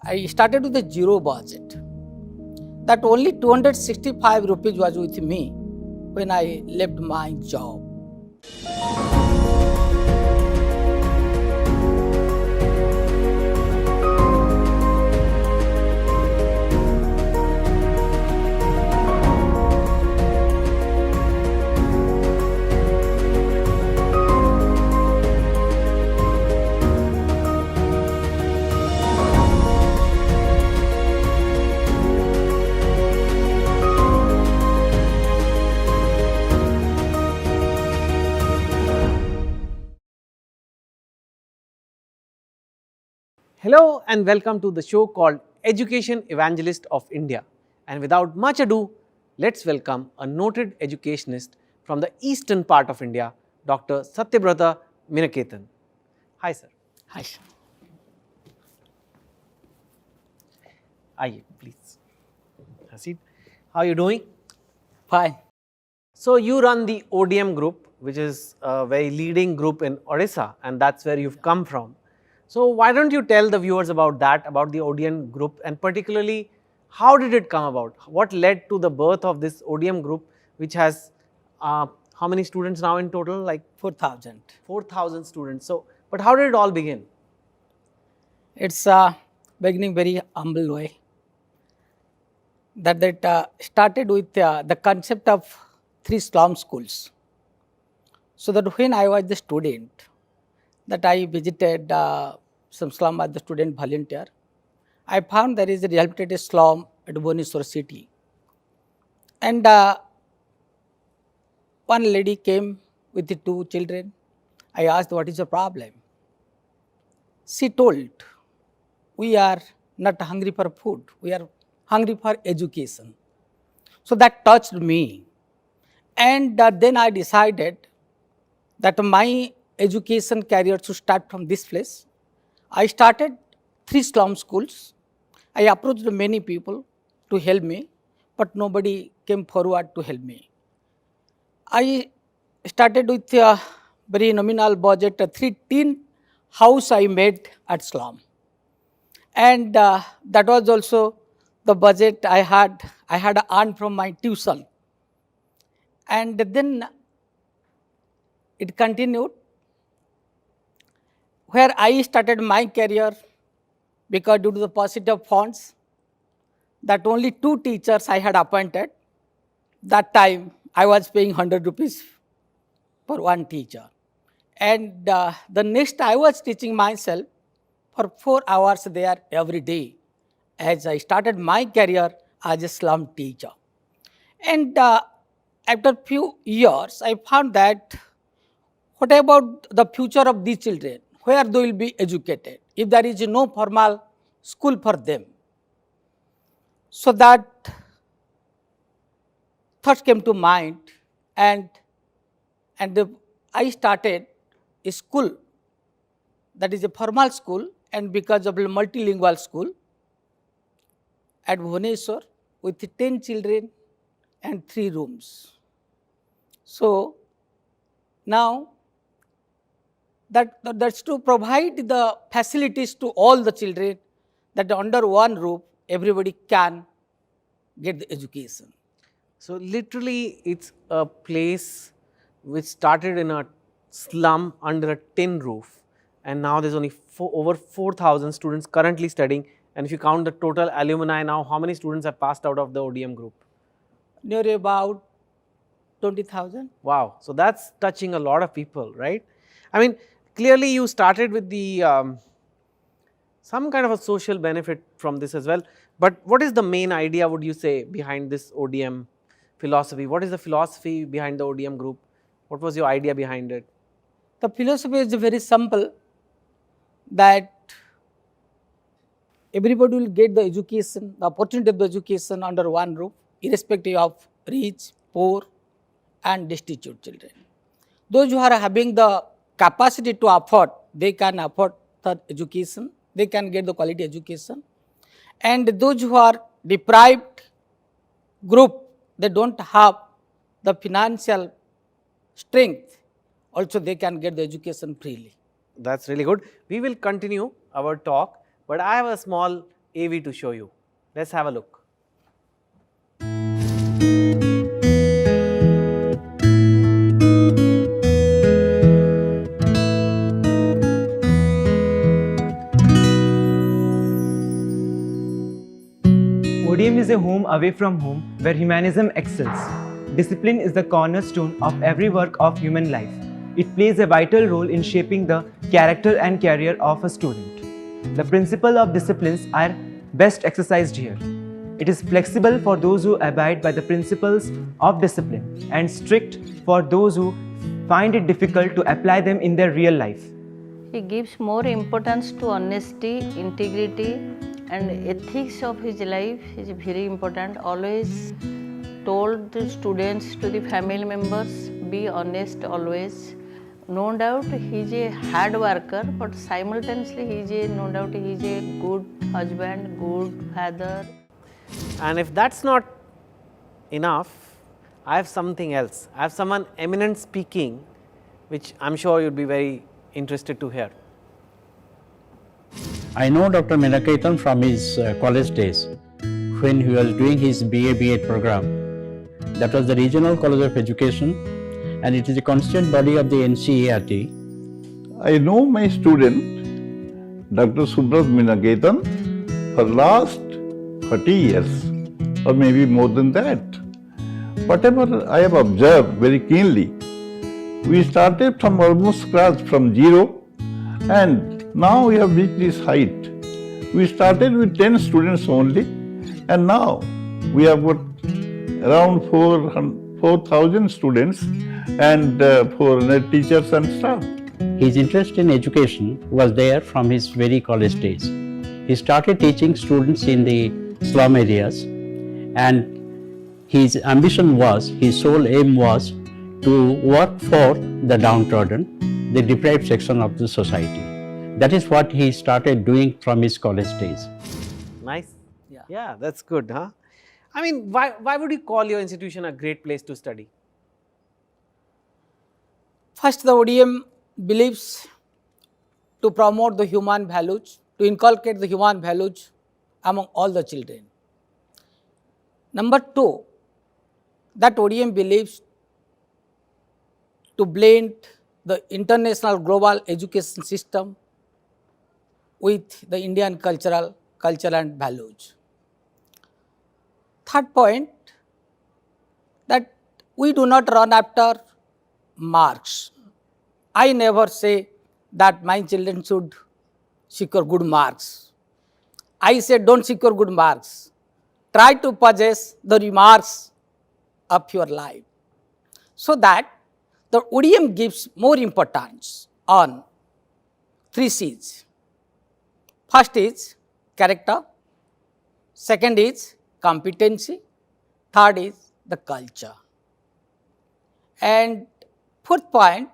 I started with a zero budget. That only 265 rupees was with me when I left my job. Hello and welcome to the show called Education Evangelist of India. And without much ado, let's welcome a noted educationist from the eastern part of India, Dr. Satyabrata Minaketan. Hi sir. Hi. Aye, please. Have a seat. How are you doing? Fine. So you run the ODM group, which is a very leading group in Odisha, and that's where you've come from. So why don't you tell the viewers about that, about the ODM group, and particularly how did it come about? What led to the birth of this ODM group, which has how many students now in total? Like 4,000. 4,000 students. So, but how did it all begin? It's beginning very humble way. That started with the concept of 3 slum schools. So that when I was the student, that I visited some slum as the student volunteer, I found there is a rehabilitated slum at Bhubaneswar city. And one lady came with the 2 children. I asked, what is the problem? She told, we are not hungry for food, we are hungry for education. So that touched me. And then I decided that my education career should start from this place. I started 3 slum schools. I approached many people to help me, but nobody came forward to help me. I started with a very nominal budget, a 3 tin house I made at slum. And that was also the budget I had earned from my tuition. And then it continued where I started my career because due to the positive funds that only 2 teachers I had appointed. That time I was paying 100 rupees for one teacher. And the next I was teaching myself for 4 hours there every day as I started my career as a slum teacher. And after few years, I found that what about the future of these children? Where they will be educated if there is no formal school for them? So that thought came to mind, and I started a school that is a formal school, and because of a multilingual school at Bhubaneswar with 10 children and 3 rooms. So now that's to provide the facilities to all the children that under one roof everybody can get the education. So literally it's a place which started in a slum under a tin roof, and now there's only over 4,000 students currently studying. And if you count the total alumni now, how many students have passed out of the ODM group? Near about 20,000. Wow. So that's touching a lot of people, right? I mean, clearly you started with the some kind of a social benefit from this as well. But what is the main idea, would you say, behind this ODM philosophy? What is the philosophy behind the ODM group? What was your idea behind it? The philosophy is very simple, that everybody will get the education, the opportunity of the education under one roof, irrespective of rich, poor, and destitute children. Those who are having the capacity to afford, they can afford the education, they can get the quality education. And those who are deprived group, they don't have the financial strength, also they can get the education freely. That's really good. We will continue our talk, but I have a small AV to show you. Let's have a look. ODM is a home away from home where humanism excels. Discipline is the cornerstone of every work of human life. It plays a vital role in shaping the character and career of a student. The principles of disciplines are best exercised here. It is flexible for those who abide by the principles of discipline and strict for those who find it difficult to apply them in their real life. He gives more importance to honesty, integrity, and ethics of his life is very important. Always told the students, to the family members, be honest always. No doubt he is a hard worker, but simultaneously he is a good husband, good father. And if that's not enough, I have something else. I have someone eminent speaking, which I'm sure you'd be very interested to hear. I know Dr. Minaketan from his college days when he was doing his BA B.Ed program. That was the Regional College of Education, and it is a constituent body of the NCERT. I know my student, Dr. Subrat Minaketan, for last 30 years or maybe more than that. Whatever I have observed very keenly, we started from almost scratch, from zero, and now we have reached this height. We started with 10 students only, and now we have got around 4,000 students and 400 teachers and staff. His interest in education was there from his very college days. He started teaching students in the slum areas, and his ambition was, his sole aim was to work for the downtrodden, the deprived section of the society. That is what he started doing from his college days. Nice. Yeah. Yeah, that's good, huh? I mean, why would you call your institution a great place to study? First, the ODM believes to promote the human values, to inculcate the human values among all the children. Number two, that ODM believes to blend the international global education system with the Indian culture and values. Third point, that we do not run after marks. I never say that my children should secure good marks. I say don't secure good marks. Try to possess the remarks of your life, so that the ODM gives more importance on 3 C's. First is character, second is competency, third is the culture. And fourth point,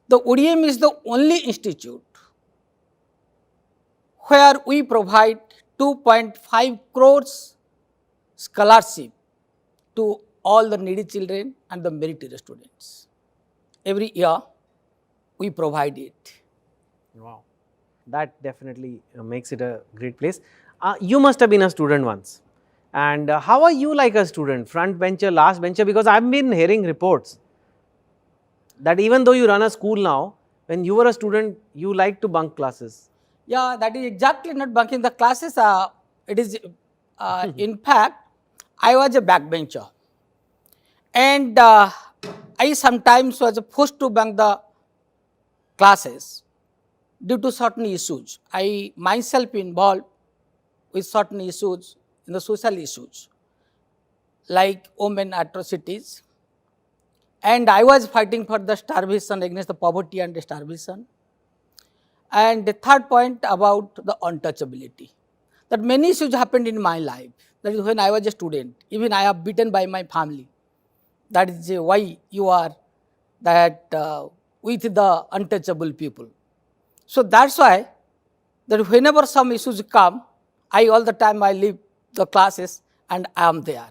the ODM is the only institute where we provide 2.5 crores scholarship to all the needy children and the meritorious students. Every year we provide it. Wow. That definitely makes it a great place. You must have been a student once. And how are you like a student? Front bencher, last bencher? Because I've been hearing reports that even though you run a school now, when you were a student, you liked to bunk classes. Yeah, that is exactly not bunking the classes. It is, in fact, I was a backbencher. And I sometimes was forced to bunk the classes due to certain issues. I myself involved with certain issues in the social issues like women atrocities, and I was fighting for the starvation, against the poverty and the starvation. And the third point about the untouchability, that many issues happened in my life. That is when I was a student. Even I have beaten by my family. That is why you are that with the untouchable people. So that's why that whenever some issues come, I all the time I leave the classes and I am there.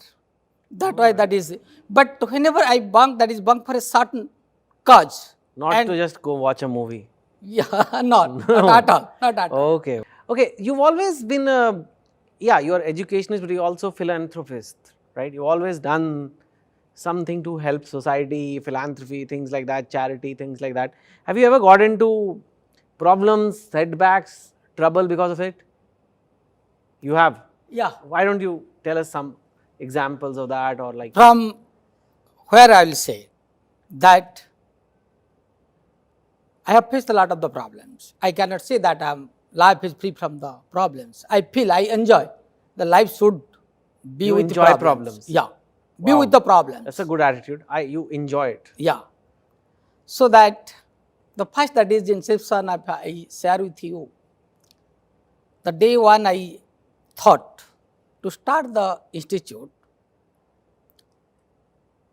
That why that is. But whenever I bunk, that is bunk for a certain cause. Not And- to just go watch a movie. Yeah, not at all, not at all. Okay. Okay, you've always been a yeah, you're educationist, but you're also philanthropist, right? You've always done something to help society, philanthropy, things like that, charity, things like that. Have you ever got into problems, setbacks, trouble because of it? You have. Yeah. Why don't you tell us some examples of that, or like? From where I will say that I have faced a lot of the problems. I cannot say that life is free from the problems. I feel I enjoy. The life should be You with enjoy problems. Yeah. Be Wow. with the problems. That's a good attitude. You enjoy it. Yeah. So that the first that is inception I share with you. The day one I thought to start the institute,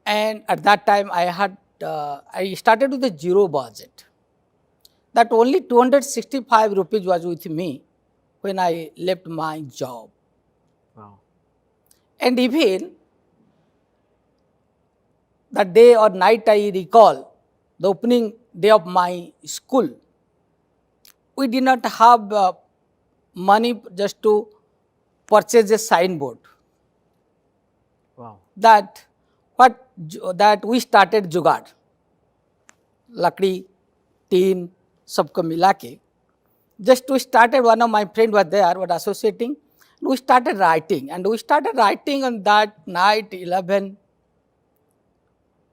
and at that time I started with a zero budget. That only 265 rupees was with me when I left my job. Wow. And even the day or night I recall, the opening day of my school, we did not have money just to purchase a signboard. Wow. That we started जुगाड़, लकड़ी, tin सबको मिला के just we started. One of my friend was there, was associating. We started writing, and we started writing on that night 11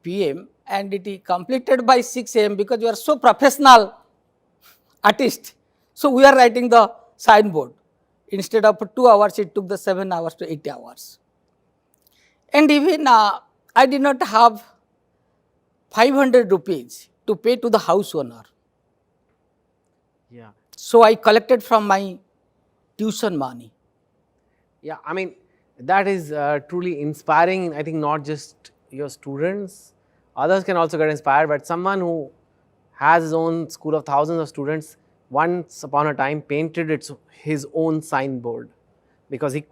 p.m. and it is completed by 6 a.m. because we are so professional artist. So we are writing the signboard. Instead of 2 hours, it took the 7 hours to 8 hours. And even I did not have 500 rupees to pay to the house owner. Yeah. So I collected from my tuition money. Yeah, I mean, that is truly inspiring. I think not just your students, others can also get inspired, but someone who has his own school of thousands of students, once upon a time painted his own signboard because he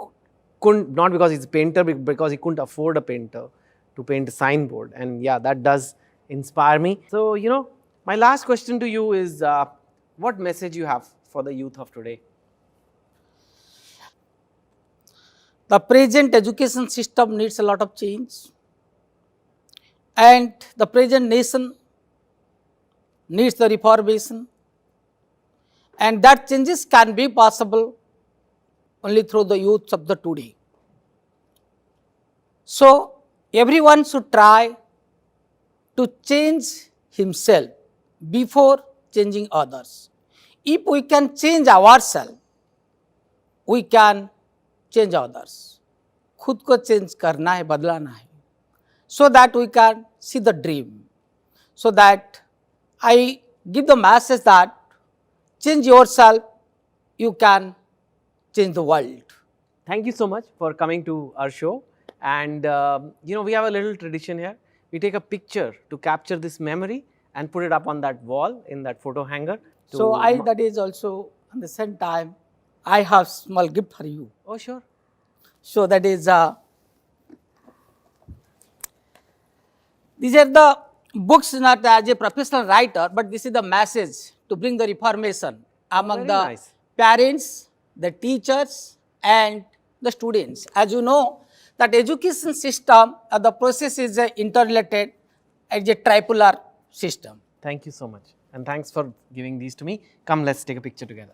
couldn't, not because he's a painter, but because he couldn't afford a painter to paint a signboard. And yeah, that does inspire me. So, you know, my last question to you is what message you have for the youth of today? The present education system needs a lot of change, and the present nation needs the reformation, and that changes can be possible only through the youth of the today. So everyone should try to change himself before changing others. If we can change ourselves, we can change others. खुद को change करना है, बदलाना है, so that we can see the dream. So that I give the message that change yourself, you can change the world. Thank you so much for coming to our show. And you know, we have a little tradition here. We take a picture to capture this memory and put it up on that wall in that photo hanger. So that is also at the same time, I have small gift for you. Oh, sure. So that is, these are the books not as a professional writer, but this is the message to bring the reformation among Very the nice. parents, the teachers and the students. As you know, that education system, the process is interrelated as a tripolar system. Thank you so much. And thanks for giving these to me. Come, let's take a picture together.